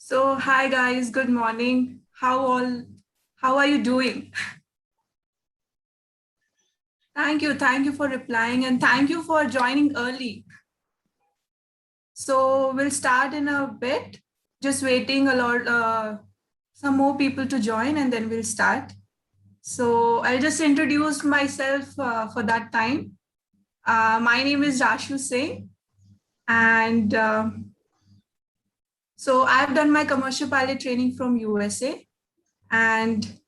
So, hi guys, good morning. How are you doing? Thank you for replying and thank you for joining early. So, we'll start in a bit. Just waiting some more people to join and then we'll start. So, I'll just introduce myself for that time. My name is Rashu Singh and so I've done my commercial pilot training from USA and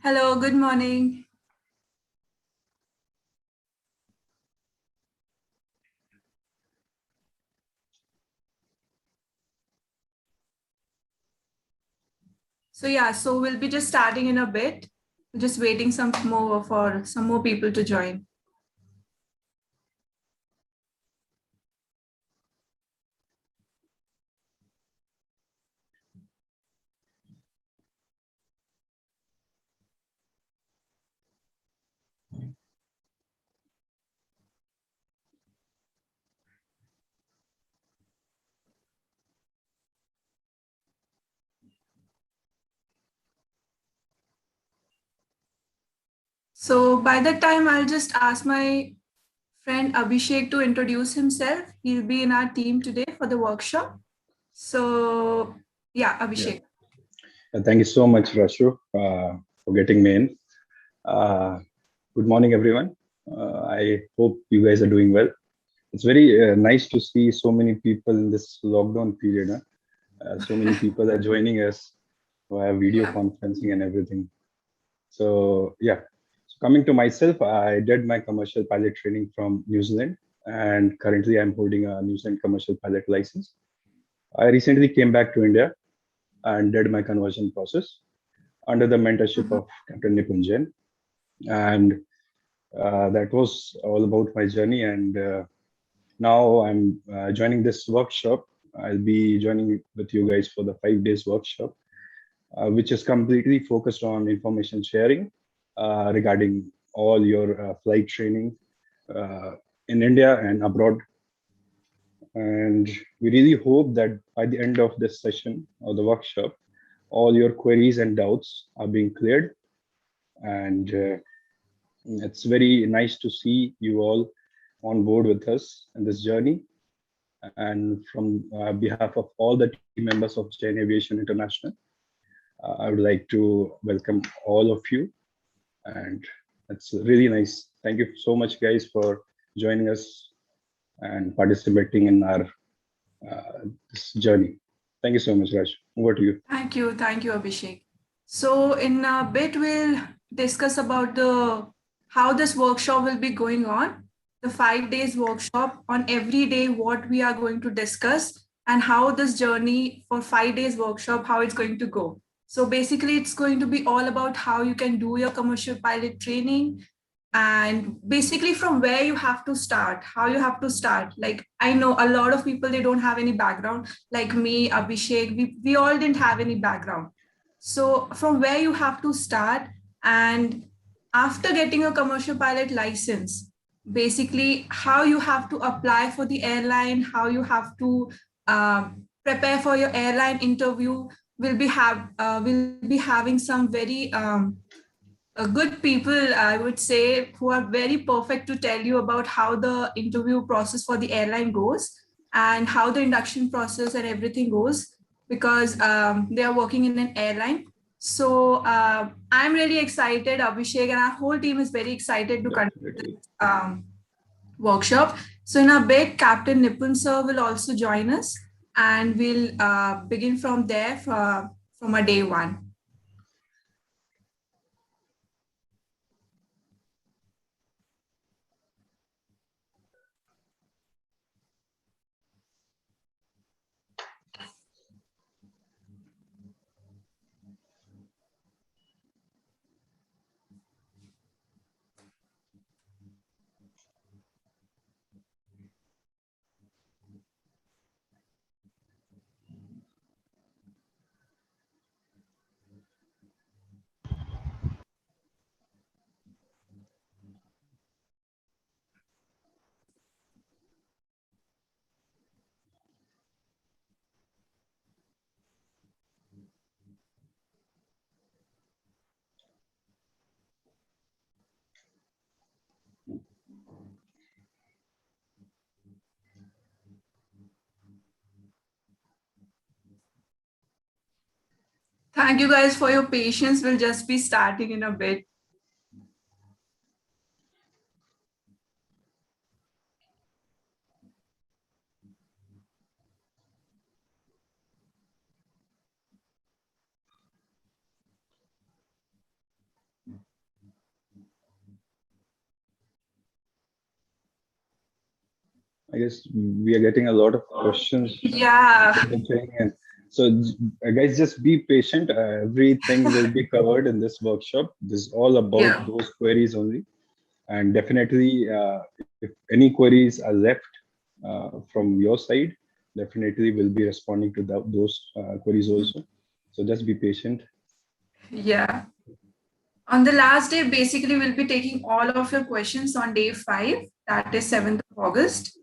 hello, good morning. So we'll be just starting in a bit, just waiting some more people to join. So by that time, I'll just ask my friend Abhishek to introduce himself. He'll be in our team today for the workshop. So yeah, Abhishek. Thank you so much, Rashu, for getting me in. Good morning, everyone. I hope you guys are doing well. It's very nice to see so many people in this lockdown period. So many people are joining us via video conferencing and everything. So yeah, so coming to myself, I did my commercial pilot training from New Zealand, and currently I'm holding a New Zealand commercial pilot license. I recently came back to India and did my conversion process under the mentorship of Captain Nipun. And that was all about my journey. And now I'm joining this workshop. I'll be joining with you guys for the 5 days workshop, which is completely focused on information sharing regarding all your flight training in India and abroad. And we really hope that by the end of this session or the workshop, all your queries and doubts are being cleared. And it's very nice to see you all on board with us in this journey. And from behalf of all the team members of Jain Aviation International, I would like to welcome all of you. And it's really nice. Thank you so much, guys, for joining us and participating in our this journey. Thank you so much, Raj. Over to you. Thank you, Abhishek. So in a bit, we'll discuss about the how this workshop will be going on, the 5 days workshop on every day, what we are going to discuss, and how this journey for 5 days workshop, how it's going to go. So basically, it's going to be all about how you can do your commercial pilot training, and basically from where you have to start, how you have to start. Like I know a lot of people, they don't have any background, like me, Abhishek, we all didn't have any background. So from where you have to start, and after getting a commercial pilot license, basically how you have to apply for the airline, how you have to prepare for your airline interview. Will be having some very good people, I would say, who are very perfect to tell you about how the interview process for the airline goes and how the induction process and everything goes, because they are working in an airline. So I'm really excited, Abhishek, and our whole team is very excited to conduct this workshop. So in a bit, Captain Nipun sir will also join us, and we'll begin from there from a day one. Thank you guys for your patience. We'll just be starting in a bit. I guess we are getting a lot of questions. Yeah. And so, guys, just be patient. Everything will be covered in this workshop. This is all about Yeah. those queries only. And definitely, if any queries are left from your side, definitely we'll be responding to those queries also. So just be patient. Yeah. On the last day, basically, we'll be taking all of your questions on day 5, that is 7th of August.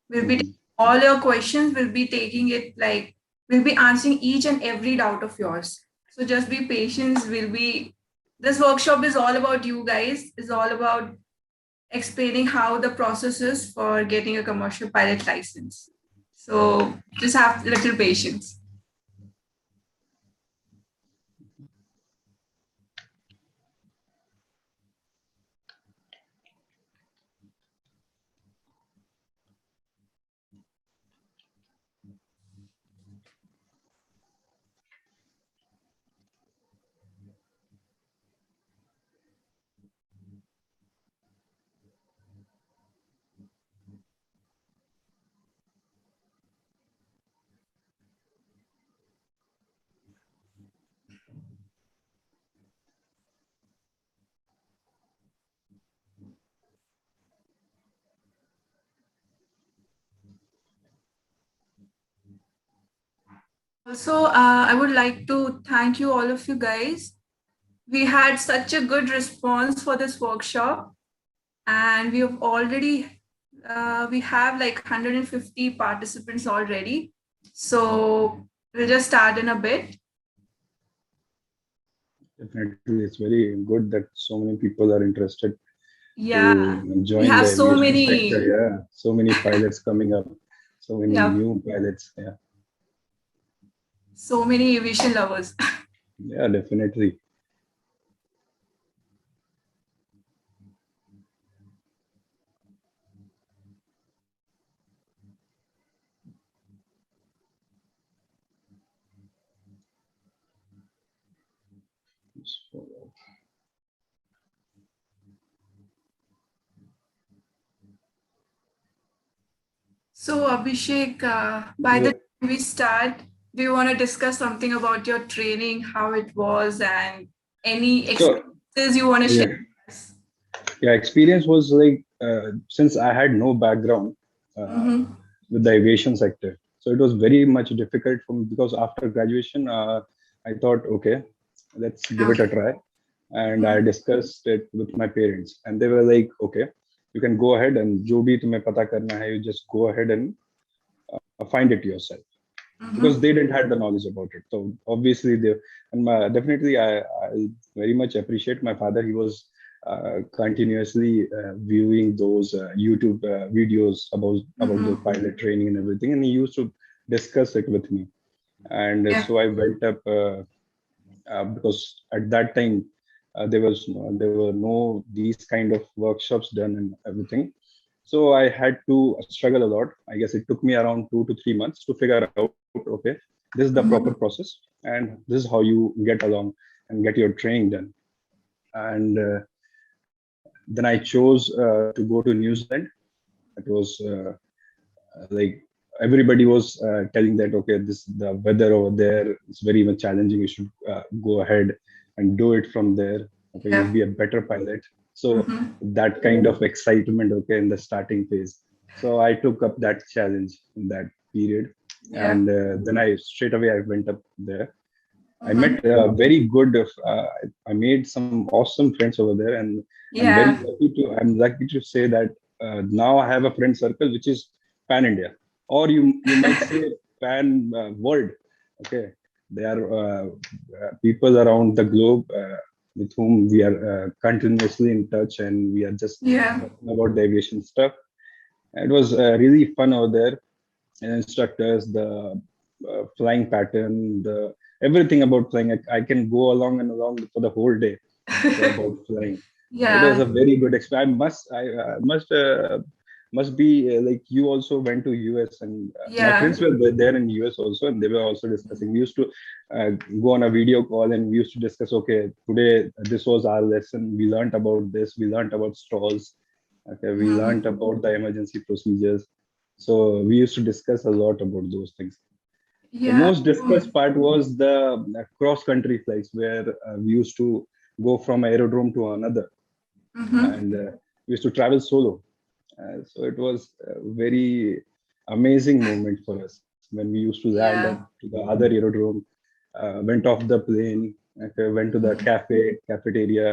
We'll be taking Mhm. all your questions, we'll be taking it like, we'll be answering each and every doubt of yours. So just be patient. This workshop is all about you guys, is all about explaining how the process is for getting a commercial pilot license. So just have little patience. Also, I would like to thank you, all of you guys. We had such a good response for this workshop, and we have like 150 participants already. So we'll just start in a bit. Definitely, it's very good that so many people are interested Yeah, to we join have the so aviation sector. many. Yeah, so many pilots coming up, so many Yeah, new pilots. Yeah, so many aviation lovers. yeah, definitely. So, So, Abhishek, by the yeah, time we start, do you want to discuss something about your training, how it was, and any so experiences you want to share yeah, with us? yeah. Experience was like since I had no background Mm-hmm. with the aviation sector, so it was very much difficult for me because after graduation, I thought, okay, let's give Yeah. it a try, and I Mhm. discussed it with my parents, and they were like, okay, you can go ahead and जो भी तुम्हें पता करना है, you just go ahead and find it yourself because Mhm. they didn't have the knowledge about it. So obviously, they and definitely I very much appreciate my father. He was continuously viewing those YouTube videos about the Mhm. pilot training and everything, and he used to discuss it with me. And Yeah. so I went up because at that time there were no these kind of workshops done and everything. So I had to struggle a lot. I guess it took me around 2 to 3 months to figure out, okay, this is the proper Mhm. process, and this is how you get along and get your training done. And then I chose to go to New Zealand. It was like everybody was telling that, okay, this the weather over there is very much challenging. You should go ahead and do it from there. Okay, you'll Yeah. be a better pilot. So Mhm. that kind of excitement, okay, in the starting phase. So I took up that challenge in that period, Yeah. and then I straight away I went up there. I Mhm. met very good. I made some awesome friends over there, and Yeah. I'm lucky to say that now I have a friend circle which is pan India, or you might say pan world. Okay, there are people around the globe with whom we are continuously in touch, and we are just Yeah. talking about the aviation stuff. It was really fun over there. And instructors, flying pattern, the everything about flying. I can go along and along for the whole day about flying. So it was Yeah. a very good experience. Must be like you also went to US, and my Yeah. friends were there in US also, and they were also discussing. We used to go on a video call, and we used to discuss. Okay, today this was our lesson. We learned about this. We learned about stalls. Okay, we learned Mhm. about the emergency procedures. So we used to discuss a lot about those things. The Yeah. most discussed part was the cross country flights, where we used to go from aerodrome to another, Mm-hmm. and we used to travel solo. So it was a very amazing moment for us when we used to land up Yeah. to the other aerodrome, went off the plane, okay, went to the cafeteria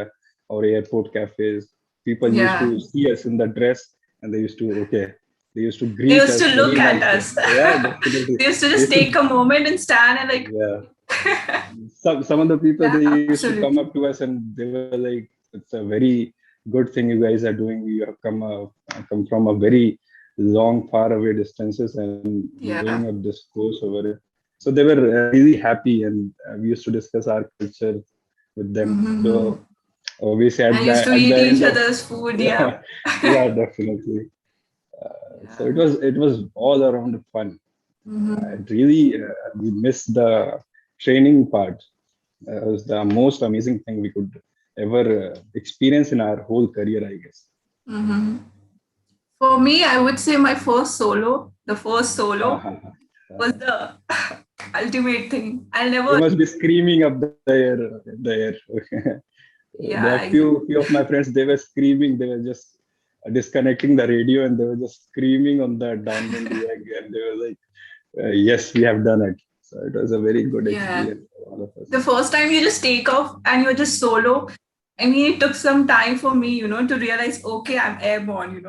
or airport cafes. People used Yeah. to see us in the dress, and they used to They greet used to us very look at nicely. us. Yeah, definitely. They used to They just used to, take a moment and stand and like, yeah. Some of the people, yeah, they used to come up absolutely. to us, and they were like, "It's a very good thing you guys are doing. You have come from a very long, far away distances, and you're doing Yeah. up this course over it." So they were really happy, and we used to discuss our culture with them. So Mm-hmm. obviously, And used to at the eat end each of, other's food. yeah, Yeah. yeah, definitely. So Yeah. it was all around fun. Mm-hmm. It really we missed the training part. It was the most amazing thing we could ever experience in our whole career, I guess. Mm-hmm. For me, I would say my first solo, the first solo Uh-huh. was Uh, the ultimate thing. I'll you never, must be screaming up the air. There are yeah, few of my friends. They were screaming. They were just disconnecting the radio, and they were just screaming on the downwind leg, and they were like, "Yes, we have done it." So it was a very good yeah. experience for all of us. The first time you just take off and you're just solo. I mean, it took some time for me, to realize, okay, I'm airborne,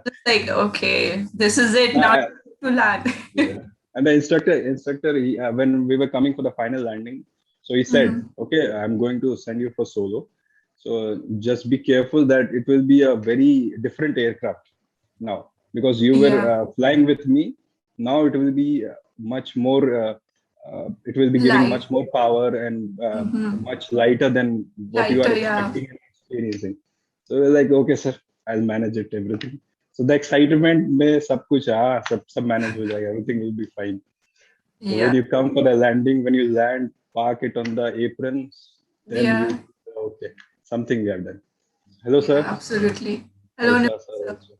Just like, okay, this is it now I, to land. Yeah. And the instructor, when we were coming for the final landing, so he said, Mhm. "Okay, I'm going to send you for solo. So just be careful that it will be a very different aircraft now, because you were Yeah, flying with me. Now it will be much more. It will be giving light. much more power and Hmm. much lighter than what you are Lighter, yeah. expecting and experiencing." So we're like, "Okay, sir, I'll manage it everything." So the excitement में सब कुछ सब manage हो जाएगा, everything will be fine. So when Yeah, you come for the landing, when you land, park it on the apron, then you yeah, okay, something we have done. Hello, yeah, sir. absolutely. Hello, Yes, Nipun sir sir. also.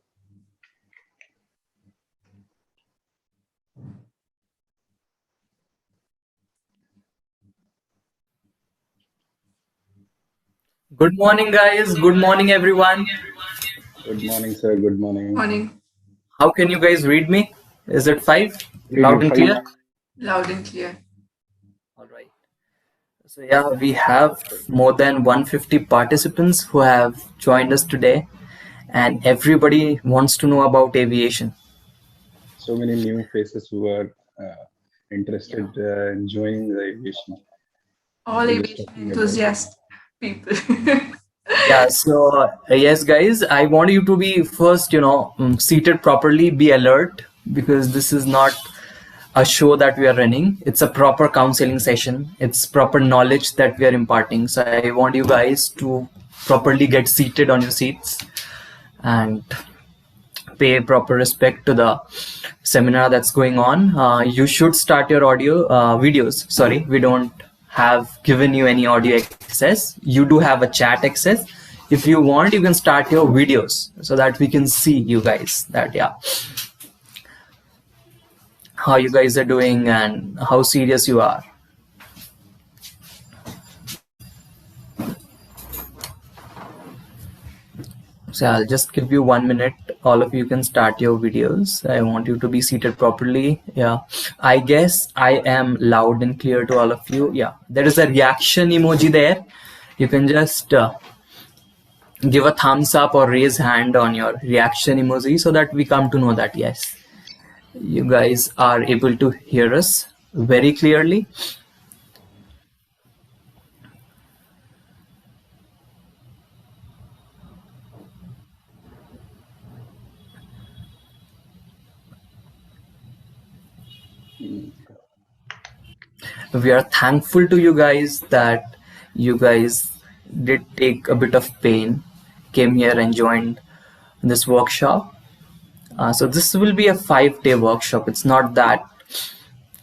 Good morning, guys. Good morning, everyone. Good morning, sir. Good morning. Morning. How can you guys read me? Is it five? Read you Loud and fine. clear? Loud and clear. All right. So, yeah, we have more than 150 participants who have joined us today, and everybody wants to know about aviation. So many new faces who are Yeah. interested in joining the aviation. All We're just aviation talking about it. enthusiast people. Yeah, so yes, guys, I want you to be first, seated properly, be alert because this is not a show that we are running. It's a proper counseling session. It's proper knowledge that we are imparting. So I want you guys to properly get seated on your seats and pay proper respect to the seminar that's going on. You should start your audio videos. Sorry, we don't have given you any audio access. You do have a chat access. If you want, you can start your videos so that we can see you guys. That yeah, how you guys are doing and how serious you are. So I'll just give you 1 minute. All of you can start your videos. I want you to be seated properly. Yeah. I guess I am loud and clear to all of you. Yeah. There is a reaction emoji there. You can just give a thumbs up or raise hand on your reaction emoji so that we come to know that yes, you guys are able to hear us very clearly. We are thankful to you guys that you guys did take a bit of pain, came here and joined this workshop. So this will be a 5-day workshop. It's not that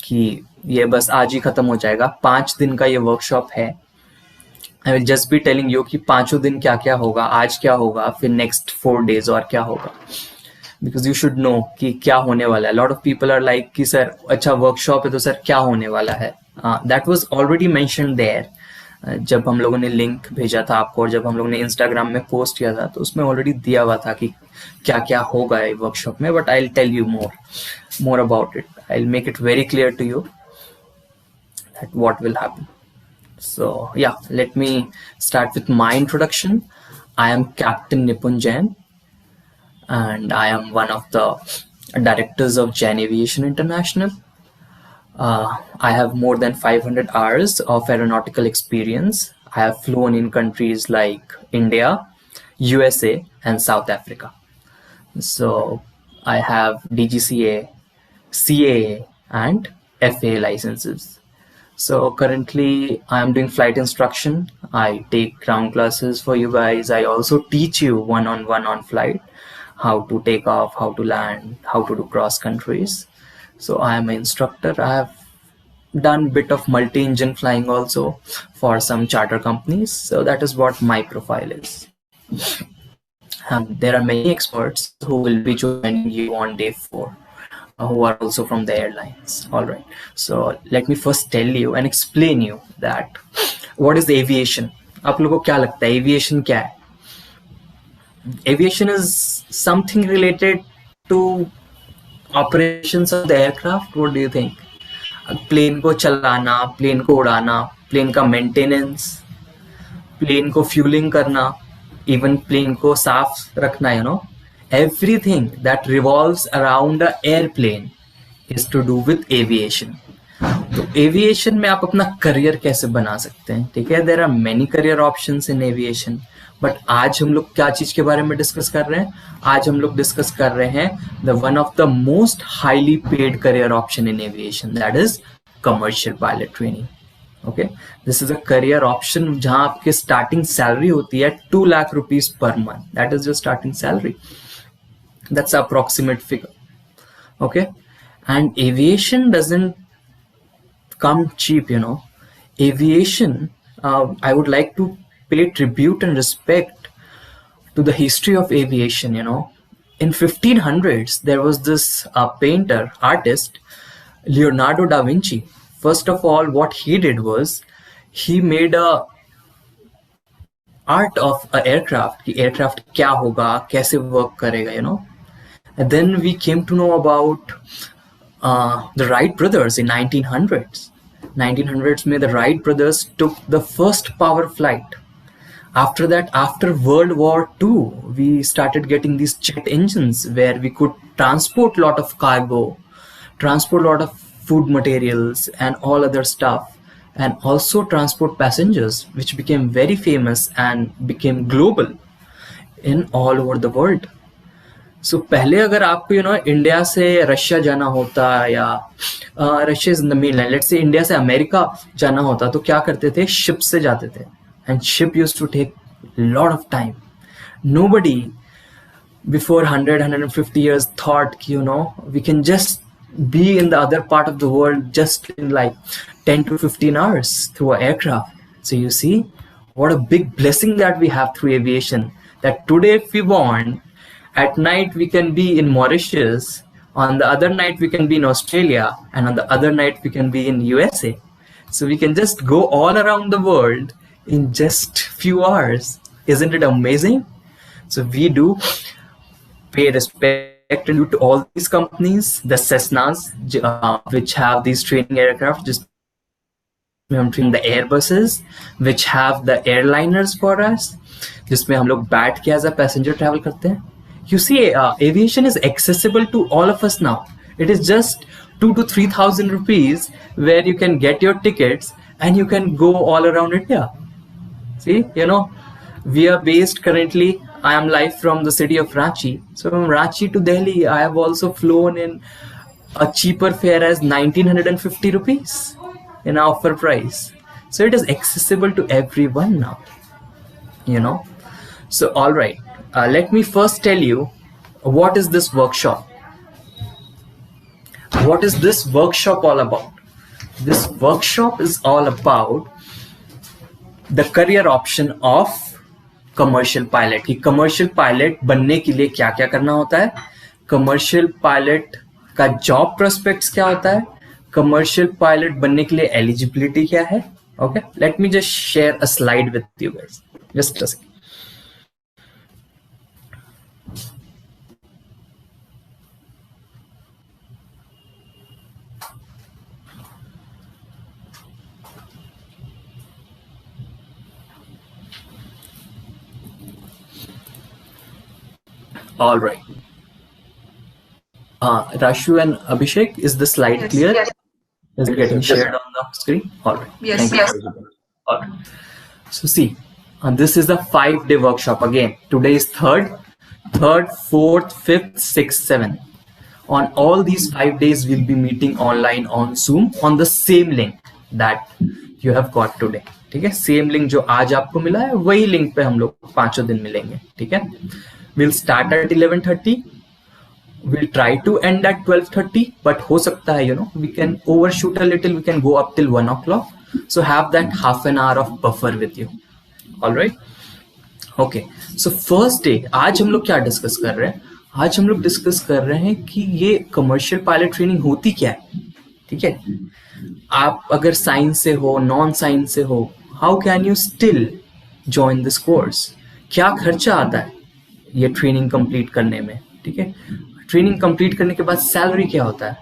कि ये बस आज ही खत्म हो जाएगा. 5 दिन का ये वर्कशॉप है. I will just be telling you कि 5 दिन क्या क्या होगा, आज क्या होगा, फिर नेक्स्ट 4 days और क्या होगा. बिकॉज यू शुड नो कि क्या होने वाला है. Lot of people are like कि सर अच्छा वर्कशॉप है तो सर क्या होने वाला है. That was already mentioned there. जब हम लोगों ने लिंक भेजा था आपको और जब हम लोगों ने इंस्टाग्राम में पोस्ट किया था तो उसमें ऑलरेडी दिया हुआ था कि क्या क्या होगा वर्कशॉप में. But I will tell you more about it. I'll make it very clear to you that what will happen. So yeah, let me start with my introduction. I am Captain Nipun Jain and I am one of the directors of Jain Aviation International. I have more than 500 hours of aeronautical experience. I have flown in countries like India, USA and South Africa. So I have DGCA, CAA and FAA licenses. So currently I am doing flight instruction. I take ground classes for you guys. I also teach you one-on-one on flight, how to take off, how to land, how to do cross countries. So I am an instructor. I have done a bit of multi-engine flying also for some charter companies. So that is what my profile is. There are many experts who will be joining you on day 4. Who are also from the airlines. All right. So let me first tell you and explain you that what is aviation. आप लोगों को क्या लगता है aviation क्या है? Aviation is something related to operations of the aircraft. What do you think? Plane को चलाना, प्लेन को उड़ाना, प्लेन का मेंटेनेंस, प्लेन को फ्यूलिंग करना, इवन प्लेन को साफ रखना, you know. Everything that revolves around an airplane is to do with aviation. तो एविएशन में आप अपना करियर कैसे बना सकते हैं, ठीक है. There are many career options in aviation. But आज हम लोग क्या चीज के बारे में डिस्कस कर रहे हैं? आज हम लोग डिस्कस कर रहे हैं the one of the most highly paid career option in aviation, that is commercial pilot training. Okay, this is a career option जहां आपकी स्टार्टिंग सैलरी होती है 2 lakh rupees per month. That is your starting salary. That's approximate figure. Okay, and aviation doesn't come cheap, you know. Aviation, I would like to pay tribute and respect to the history of aviation, you know. In 1500s there was this painter, artist, Leonardo da Vinci. First of all, what he did was he made a art of a aircraft कि aircraft क्या होगा, कैसे work करेगा, you know. And then we came to know about the Wright brothers in 1900s. 1900s में the Wright brothers took the first power flight. After that, after World War II, we started getting these jet engines where we could transport a lot of cargo, transport a lot of food materials and all other stuff, and also transport passengers, which became very famous and became global in all over the world. सो पहले अगर आपको you know India से Russia जाना होता या Russia is in the mainland, let's say India से America जाना होता तो क्या करते थे? शिप से जाते थे. And ship used to take lot of time. Nobody before 100-150 years thought you know we can just be in the other part of the world just in like 10 to 15 hours through an aircraft. So you see what a big blessing that we have through aviation, that today if we want, at night we can be in Mauritius, on the other night we can be in Australia, and on the other night we can be in USA. So we can just go all around the world in just few hours. Isn't it amazing? So we do pay respect and to all these companies, the Cessnas, which have these training aircraft, just the Airbuses, which have the airliners for us, जिसमें हम लोग बैठ के as a passenger travel करते हैं. You see, aviation is accessible to all of us now. It is just 2,000 to 3,000 rupees where you can get your tickets and you can go all around India. See, you know, we are based currently, I am live from the city of Ranchi. So from Ranchi to Delhi, I have also flown in a cheaper fare as 1950 rupees in offer price. So it is accessible to everyone now, So all right, let me first tell you what is this workshop. What is this workshop all about? This workshop is all about the career option of commercial pilot की commercial pilot बनने के लिए क्या क्या करना होता है, commercial pilot का जॉब प्रोस्पेक्ट्स क्या होता है, कमर्शियल पायलट बनने के लिए एलिजिबिलिटी क्या है. Okay, let me just share a slide with you guys, just a second. All right. Rashu and Abhishek, is the slide clear? Yes. Is it getting shared on the screen? All right. Yes. Thank you. All right. So see, this is a 5-day workshop. Again, today is 3rd, 4th, 5th, 6th, 7th. On all these 5 days, we'll be meeting online on Zoom on the same link that you have got today. ठीक है, same link जो आज आपको मिला है वही link पे हम लोग 5 दिन मिलेंगे. ठीक है, we'll start at 11:30. We'll try to end at 12:30, but हो सकता है we can overshoot a little. We can go up till 1 o'clock. So have that half an hour of buffer with you. All right. Okay. So first day, आज हम लोग क्या discuss कर रहे हैं? आज हम लोग डिस्कस कर रहे हैं कि ये कमर्शियल पायलट ट्रेनिंग होती क्या है. ठीक है, आप अगर साइंस से हो, नॉन साइंस से हो, how can you still join this course? क्या खर्चा आता है ये ट्रेनिंग कंप्लीट करने में. ठीक है, ट्रेनिंग कंप्लीट करने के बाद सैलरी क्या होता है,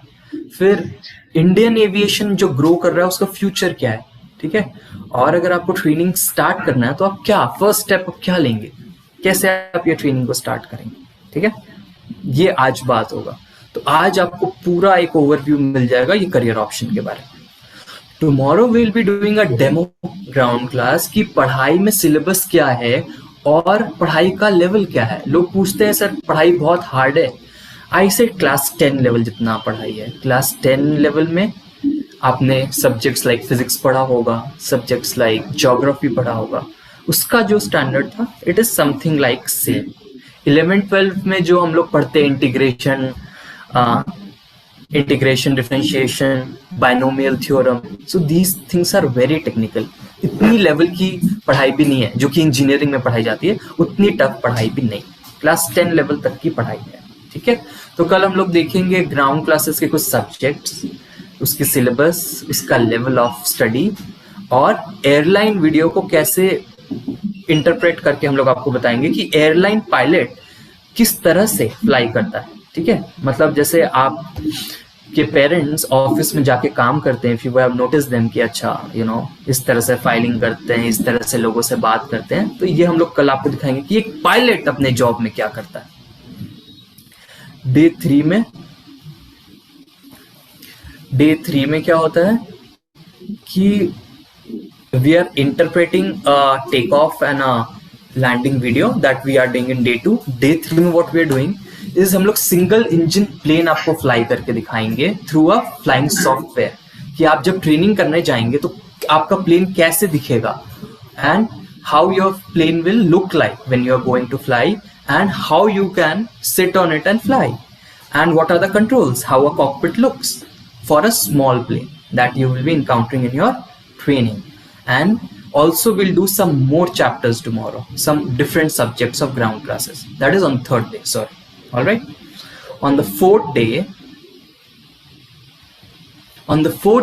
फिर इंडियन एविएशन जो ग्रो कर रहा है उसका फ्यूचर क्या है. ठीक है, और अगर आपको ट्रेनिंग स्टार्ट करना है तो आप क्या फर्स्ट स्टेप क्या लेंगे, कैसे आप ये ट्रेनिंग को स्टार्ट करेंगे. ठीक है, ये आज बात होगा. तो आज आपको पूरा एक ओवरव्यू मिल जाएगा ये करियर ऑप्शन के बारे में. Tomorrow will be doing a demo ground class की पढ़ाई में सिलेबस क्या है और पढ़ाई का लेवल क्या है. लोग पूछते हैं सर पढ़ाई बहुत हार्ड है. आई से क्लास 10 लेवल जितना पढ़ाई है. क्लास 10 लेवल में आपने सब्जेक्ट्स लाइक फिजिक्स पढ़ा होगा, सब्जेक्ट्स लाइक ज्योग्राफी पढ़ा होगा. उसका जो स्टैंडर्ड था it is something like same. 11-12 में जो हम लोग पढ़ते हैं integration, differentiation, binomial theorem, so these things are very technical. इतनी लेवल की पढ़ाई भी नहीं है जो कि इंजीनियरिंग में पढ़ाई जाती है, उतनी टफ पढ़ाई भी नहीं. क्लास 10 लेवल तक की पढ़ाई है. ठीक है, तो कल हम लोग देखेंगे ग्राउंड क्लासेस के कुछ सब्जेक्ट्स, उसके सिलेबस, उसका लेवल ऑफ स्टडी, और एयरलाइन वीडियो को कैसे इंटरप्रेट करके हम लोग आपको बताएंगे कि एयरलाइन पायलट किस तरह से फ्लाई करता है. ठीक है, मतलब जैसे आप के पेरेंट्स ऑफिस में जाके काम करते हैं, if you have notice them कि अच्छा इस तरह से फाइलिंग करते हैं, इस तरह से लोगों से बात करते हैं, तो ये हम लोग कल आपको दिखाएंगे कि एक पायलट अपने जॉब में क्या करता है. डे 3 में क्या होता है कि we are interpreting a takeoff and a landing video that we are doing in day 2. Day 3 में what we are doing is हम लोग सिंगल इंजन प्लेन आपको फ्लाई करके दिखाएंगे थ्रू अ फ्लाइंग सॉफ्टवेयर, कि आप जब ट्रेनिंग करने जाएंगे तो आपका प्लेन कैसे दिखेगा, and how your plane will look like when you are going to fly, and how you can sit on it and fly, and what are the controls, how a cockpit looks for a small plane that you will be encountering in your training. And also we'll do some more chapters tomorrow, some different subjects of ground classes. That is on 3rd day, sorry. All right, on the 4th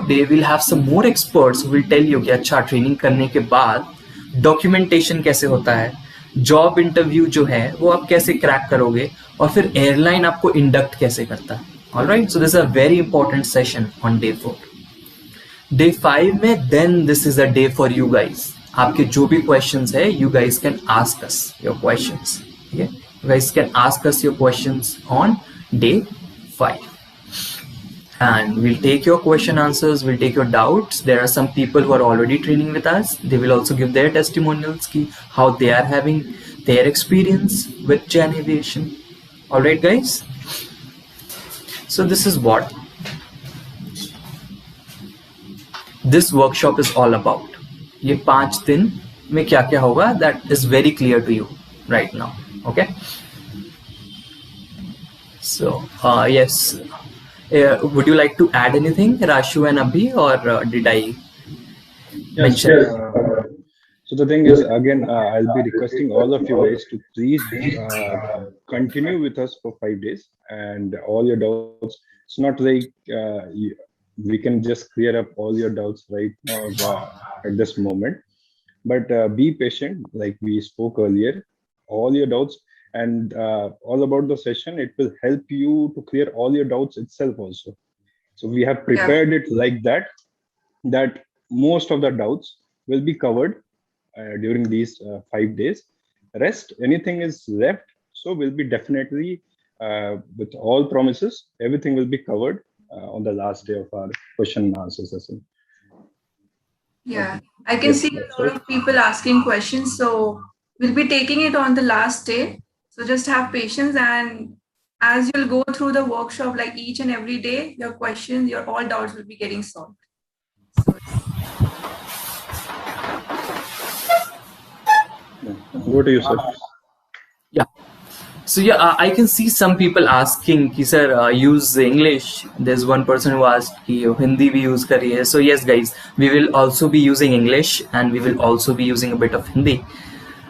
day we'll have some more experts who will tell you कि अच्छा training करने के बाद documentation कैसे होता है, job interview जो है वो आप कैसे क्रैक करोगे, और फिर एयरलाइन आपको इंडक्ट कैसे करता है. All right, so this is a very important session on day 4. Day 5 में then this is a day for you guys. आपके जो भी questions है you guys can ask us your questions. ठीक है, you guys can ask us your questions on day 5. And we'll take your question answers, we'll take your doubts. There are some people who are already training with us. They will also give their testimonials ki how they are having their experience with Jain Aviation. All right, guys. So this is what this workshop is all about. ये 5 दिन में क्या क्या होगा, that is very clear to you right now. Okay, so yes, would you like to add anything, Rashu and Abhi, or did I mention? So the thing is, again, I'll be requesting all of you guys to please continue with us for 5 days, and all your doubts. It's not like we can just clear up all your doubts right now at this moment, but be patient, like we spoke earlier. All your doubts and all about the session, it will help you to clear all your doubts itself also. So we have prepared it like that most of the doubts will be covered during these 5 days. Rest, anything is left, so will be definitely with all promises, everything will be covered on the last day of our question and answer session. Yeah, I can see a lot of people asking questions, so we'll be taking it on the last day. So just have patience, and as you'll go through the workshop, like each and every day, your questions, your all doubts will be getting solved. Go to you, sir. Yeah. So yeah, I can see some people asking कि sir use English. There's one person who asked कि Hindi भी use करिए. So yes guys, we will also be using English, and we will also be using a bit of Hindi.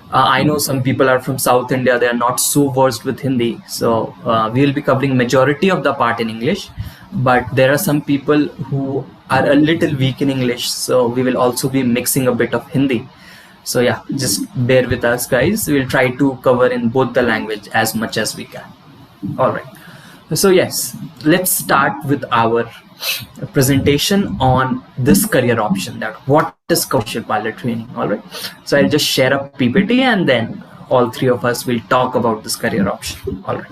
I know some people are from South India, they are not so versed with Hindi, so we will be covering majority of the part in English, but there are some people who are a little weak in English, so we will also be mixing a bit of Hindi. So yeah, just bear with us guys, we'll try to cover in both the language as much as we can. All right, so yes, let's start with our presentation on this career option, that what is commercial pilot training. All right, so I'll just share a PPT and then all three of us will talk about this career option. All right.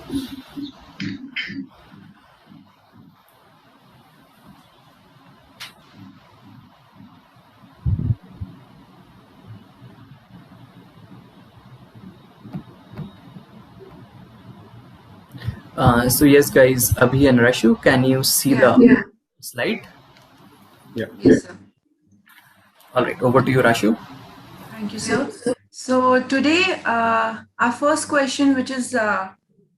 So yes guys, Abhi and Rashu, can you see the slide? Yeah. Yes, sir. All right, over to you, Rashu. Thank you, sir. So today, our first question, which is,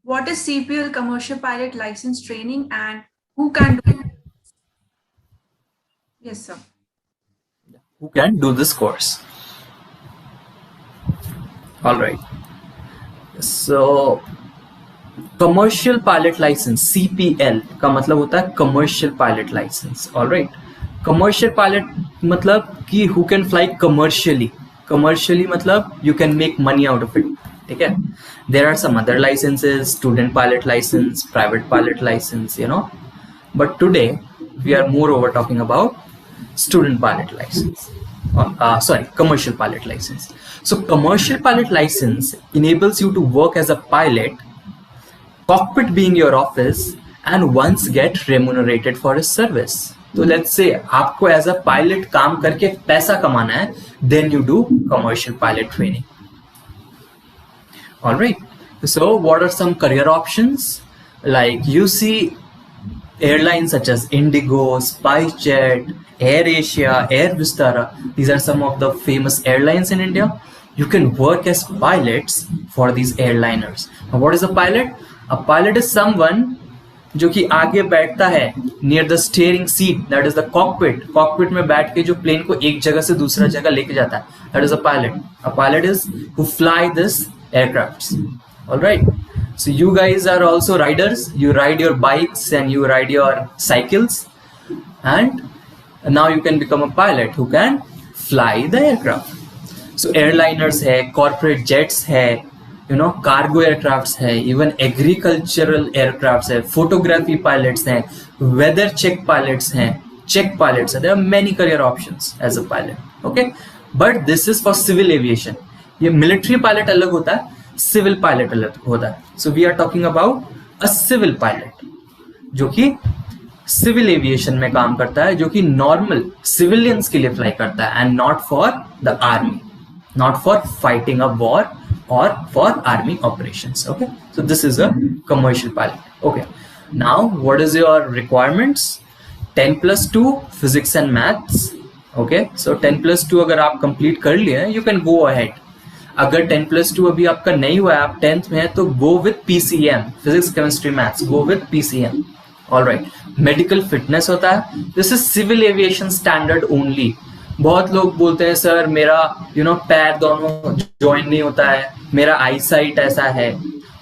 what is CPL commercial pilot license training and who can do it? Yes, sir. Who can do this course? All right. So commercial pilot licence CPL का मतलब होता है commercial pilot licence. Alright, commercial pilot मतलब कि who can fly commercially मतलब you can make money out of it. ठीक है, there are some other licences, student pilot licence, private pilot licence, you know, but today we are more over talking about student pilot license, commercial pilot license. So commercial pilot license enables you to work as a pilot, cockpit being your office, and once get remunerated for his service. So let's say आपको as a pilot काम करके पैसा कमाना है, then you do commercial pilot training. All right, so what are some career options? Like you see airlines such as Indigo, SpiceJet, Air Asia, Air Vistara, these are some of the famous airlines in India. You can work as pilots for these airliners. Now what is a pilot? A pilot is someone जो कि आगे बैठता है near the steering seat, that is the cockpit. Cockpit में बैठ के जो plane को एक जगह से दूसरा जगह लेके जाता है, that is a pilot. A pilot is who fly this aircrafts. All right, so you guys are also riders, you ride your bikes and you ride your cycles, and now you can become a pilot who can fly the aircraft. So airliners है, corporate jets है, you know, cargo aircrafts है, even agricultural aircrafts है, photography pilots हैं, weather check pilots हैं, check pilots हैं. There are many career options as a pilot. Okay, but this is for civil aviation. ये military pilot अलग होता है, civil pilot अलग होता है. So we are talking about a civil pilot जो कि सिविल एविएशन में काम करता है, जो कि नॉर्मल सिविलियंस के लिए फ्लाई करता है, and not for the army, not for fighting a war or for army operations. Okay, so this is a commercial pilot. Okay, now what is your requirements? 10+2 physics and maths, okay so 10+2 अगर आप complete कर लिए you can go ahead. अगर 10+2 अभी आपका नहीं हुआ है, आप 10th में है, तो go with PCM, physics chemistry maths, go with PCM. Alright. Medical fitness होता है, this is civil aviation standard only. बहुत लोग बोलते हैं सर मेरा पैर दोनों ज्वाइन नहीं होता है, मेरा आई साइट ऐसा है.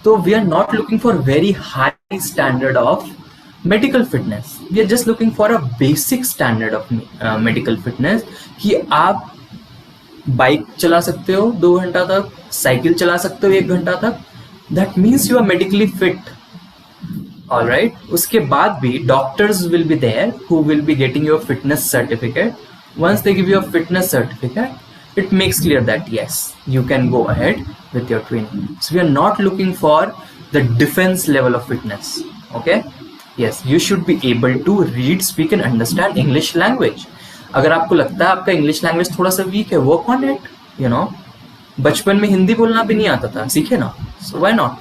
तो we are not looking for very high standard of medical fitness. We are just looking for a basic standard of medical fitness कि आप बाइक चला सकते हो 2 घंटा तक, साइकिल चला सकते हो 1 घंटा तक. That means you are medically fit. All right. उसके बाद भी doctors will be there who will be getting your fitness certificate. Once they give you a fitness certificate, it makes clear that yes, you can go ahead with your training. So we are not looking for the defense level of fitness. Okay. Yes, you should be able to read, speak and understand English language. अगर आपको लगता है आपका English language थोड़ा सा week है, work on it. बचपन में हिंदी बोलना भी नहीं आता था, सीखे ना. So why not?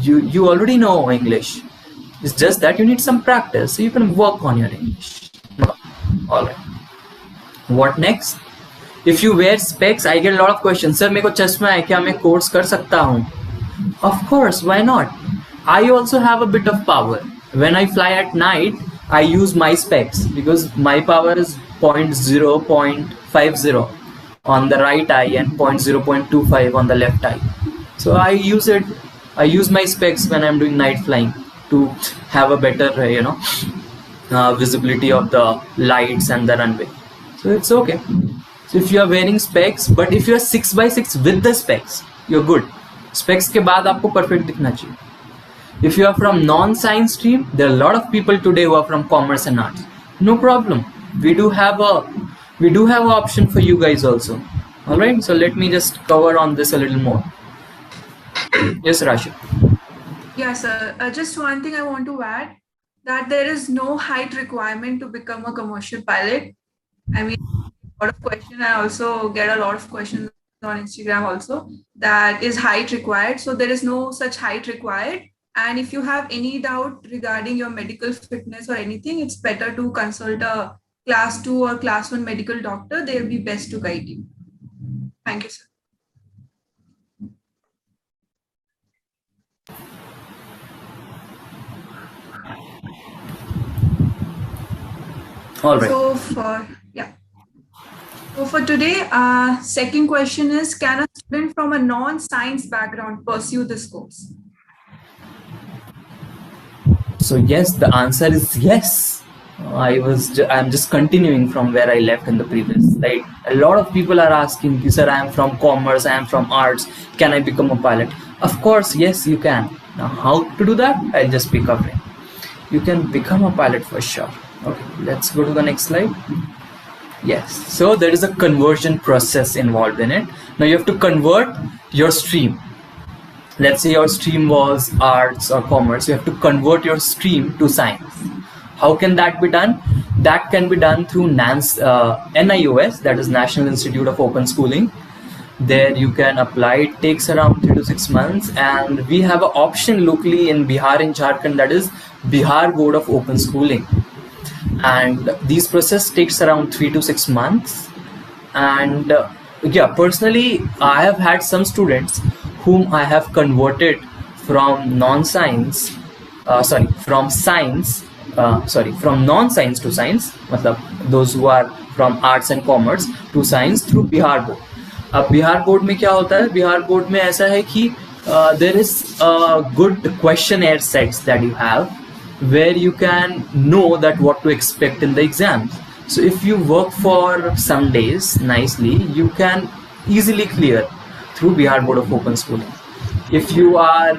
you already know English. It's just that you need some practice, so you can work on your English. All right. What next? If you wear specs, I get a lot of questions. Sir, मेरे को चश्मा है, क्या मैं course कर सकता हूँ? Of course, why not? I also have a bit of power. When I fly at night, I use my specs because my power is 0.50 on the right eye and 0.25 on the left eye. So I use it. I use my specs when I'm doing night flying to have a better, visibility of the lights and the runway. So it's okay. So if you are wearing specs, but if you are 6x6 with the specs, you're good. Specs के बाद आपको perfect दिखना चाहिए. If you are from non-science stream, there are a lot of people today who are from commerce and arts. No problem. We do have an option for you guys also. All right. So let me just cover on this a little more. Yes, Rashi. Yes, sir. Just one thing I want to add, that there is no height requirement to become a commercial pilot. I mean, a lot of questions. I also get a lot of questions on Instagram also, that is height required. So there is no such height required. And if you have any doubt regarding your medical fitness or anything, it's better to consult a class 2 or class 1 medical doctor. They'll be best to guide you. Thank you, sir. All right. So for today, second question is, can a student from a non-science background pursue this course? So yes, the answer is yes. I'm just continuing from where I left in the previous slide. A lot of people are asking, sir, I am from commerce, I am from arts, can I become a pilot? Of course, yes, you can. Now, how to do that? I'll just be covering. You can become a pilot for sure. Okay, let's go to the next slide. Yes, so there is a conversion process involved in it. Now you have to convert your stream. Let's say your stream was arts or commerce, you have to convert your stream to science. How can that be done? That can be done through NIOS, that is National Institute of Open Schooling. There you can apply. It takes around 3 to 6 months, and we have an option locally in Bihar and Jharkhand, that is Bihar Board of Open Schooling. And these process takes around 3 to 6 months. And personally, I have had some students whom I have converted from non-science, from non-science to science, those who are from arts and commerce to science through Bihar Board. अब Bihar board में क्या होता है? Bihar board में ऐसा है कि there is a good questionnaire sets that you have where you can know that what to expect in the exams. So if you work for some days nicely, you can easily clear through Bihar Board of Open Schooling. If you are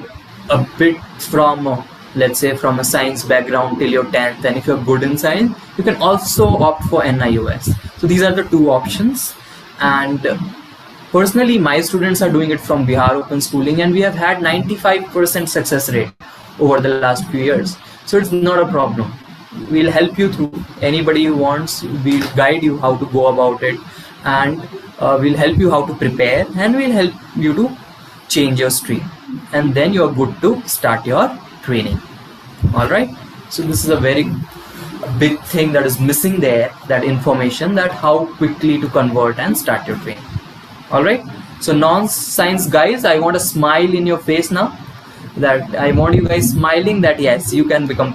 a bit from, let's say, from a science background till your 10th, and if you're good in science, you can also opt for NIOS. So these are the two options. And personally, my students are doing it from Bihar Open Schooling, and we have had 95% success rate over the last few years. So it's not a problem. We'll help you through. Anybody who wants, we'll guide you how to go about it, and we'll help you how to prepare, and we'll help you to change your stream, and then you're good to start your training. All right. So this is a very big thing that is missing there, that information, that how quickly to convert and start your training. All right, so non-science guys, I want a smile in your face now, that I want you guys smiling that yes, you can become